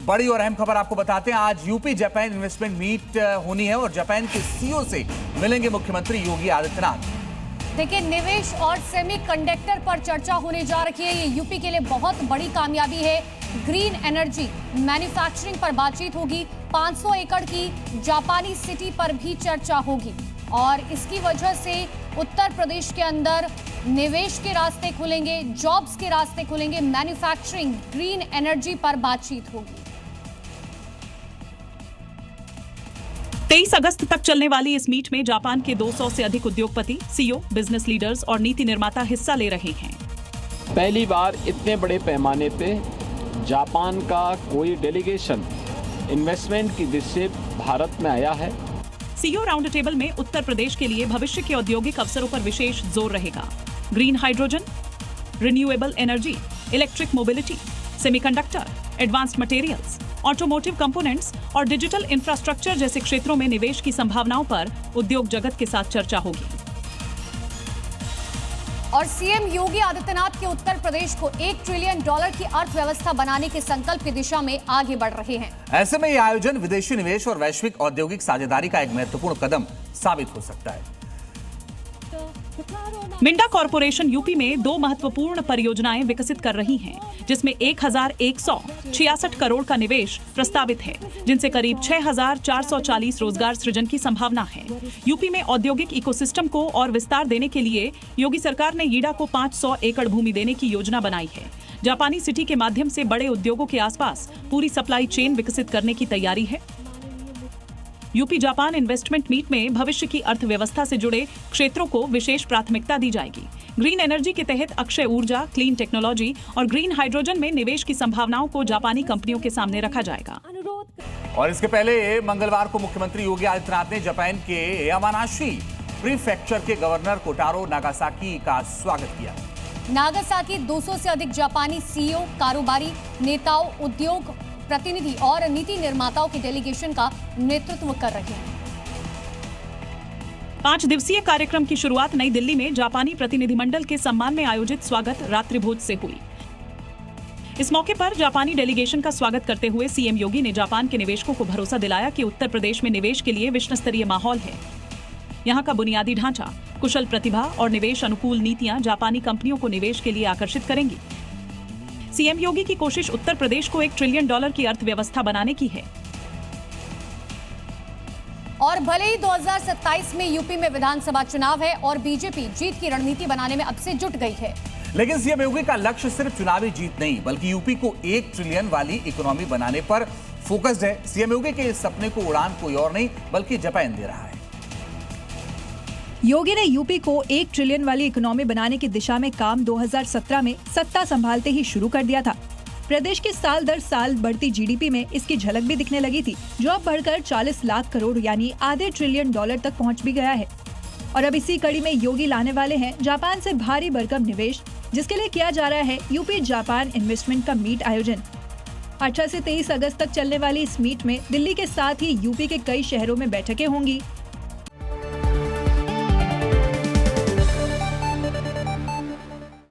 बड़ी और अहम खबर आपको बताते हैं। आज यूपी जापान इन्वेस्टमेंट मीट होनी है और जापान के सीईओ से मिलेंगे मुख्यमंत्री योगी आदित्यनाथ। देखिए, निवेश और सेमीकंडक्टर पर चर्चा होने जा रही है। ये यूपी के लिए बहुत बड़ी कामयाबी है। ग्रीन एनर्जी मैन्युफैक्चरिंग पर बातचीत होगी। 500 एकड़ की जापानी सिटी पर भी चर्चा होगी और इसकी वजह से उत्तर प्रदेश के अंदर निवेश के रास्ते खुलेंगे, जॉब्स के रास्ते खुलेंगे। मैन्युफैक्चरिंग, ग्रीन एनर्जी पर बातचीत होगी। 23 अगस्त तक चलने वाली इस मीट में जापान के 200 से अधिक उद्योगपति, सीईओ, बिजनेस लीडर्स और नीति निर्माता हिस्सा ले रहे हैं। पहली बार इतने बड़े पैमाने पे जापान का कोई डेलीगेशन इन्वेस्टमेंट की दृष्टि से भारत में आया है। सीईओ राउंड टेबल में उत्तर प्रदेश के लिए भविष्य के औद्योगिक अवसरों पर विशेष जोर रहेगा। Green hydrogen, renewable energy, electric mobility, semiconductor, advanced materials, automotive components और डिजिटल इंफ्रास्ट्रक्चर जैसे क्षेत्रों में निवेश की संभावनाओं पर उद्योग जगत के साथ चर्चा होगी। और सीएम योगी आदित्यनाथ के उत्तर प्रदेश को $1 ट्रिलियन की अर्थव्यवस्था बनाने के संकल्प की दिशा में आगे बढ़ रहे हैं। ऐसे में यह आयोजन विदेशी निवेश और वैश्विक औद्योगिक साझेदारी का एक महत्वपूर्ण कदम साबित हो सकता है। मिंडा कॉरपोरेशन यूपी में 2 महत्वपूर्ण परियोजनाएं विकसित कर रही हैं, जिसमें 1166 करोड़ का निवेश प्रस्तावित है, जिनसे करीब 6440 रोजगार सृजन की संभावना है। यूपी में औद्योगिक इकोसिस्टम को और विस्तार देने के लिए योगी सरकार ने यीडा को 500 एकड़ भूमि देने की योजना बनाई है। जापानी सिटी के माध्यम से बड़े उद्योगों के आसपास पूरी सप्लाई चेन विकसित करने की तैयारी है। यूपी जापान इन्वेस्टमेंट मीट में भविष्य की अर्थव्यवस्था से जुड़े क्षेत्रों को विशेष प्राथमिकता दी जाएगी। ग्रीन एनर्जी के तहत अक्षय ऊर्जा, क्लीन टेक्नोलॉजी और ग्रीन हाइड्रोजन में निवेश की संभावनाओं को जापानी कंपनियों के सामने रखा जाएगा। और इसके पहले मंगलवार को मुख्यमंत्री योगी आदित्यनाथ ने जापान के यामानाशी प्रीफेक्चर के गवर्नर कोटारो नागासाकी का स्वागत किया। नागासाकी 200 से अधिक जापानी सीईओ, कारोबारी नेताओं, उद्योग प्रतिनिधि और नीति निर्माताओं की डेलीगेशन का नेतृत्व कर रहे हैं। 5 दिवसीय कार्यक्रम की शुरुआत नई दिल्ली में जापानी प्रतिनिधिमंडल के सम्मान में आयोजित स्वागत रात्रि भोज से हुई। इस मौके पर जापानी डेलीगेशन का स्वागत करते हुए सीएम योगी ने जापान के निवेशकों को भरोसा दिलाया कि उत्तर प्रदेश में निवेश के लिए विश्व स्तरीय माहौल है। यहाँ का बुनियादी ढांचा, कुशल प्रतिभा और निवेश अनुकूल नीतियां जापानी कंपनियों को निवेश के लिए आकर्षित करेंगी। सीएम योगी की कोशिश उत्तर प्रदेश को $1 ट्रिलियन की अर्थव्यवस्था बनाने की है। और भले ही 2027 में यूपी में विधानसभा चुनाव है और बीजेपी जीत की रणनीति बनाने में अब से जुट गई है, लेकिन सीएम योगी का लक्ष्य सिर्फ चुनावी जीत नहीं, बल्कि यूपी को $1 ट्रिलियन वाली इकोनॉमी बनाने पर फोकस्ड है। सीएम योगी के इस सपने को उड़ान कोई और नहीं बल्कि जापान दे रहा है। योगी ने यूपी को $1 ट्रिलियन वाली इकोनॉमी बनाने की दिशा में काम 2017 में सत्ता संभालते ही शुरू कर दिया था। प्रदेश की साल दर साल बढ़ती जीडीपी में इसकी झलक भी दिखने लगी थी, जो अब बढ़कर 40 लाख करोड़ यानी आधे $1 ट्रिलियन तक पहुंच भी गया है। और अब इसी कड़ी में योगी लाने वाले हैं जापान से भारी भरकम निवेश, जिसके लिए किया जा रहा है यूपी जापान इन्वेस्टमेंट का मीट आयोजन। 18 से 23 अगस्त तक चलने वाली इस मीट में दिल्ली के साथ ही यूपी के कई शहरों में बैठकें होंगी,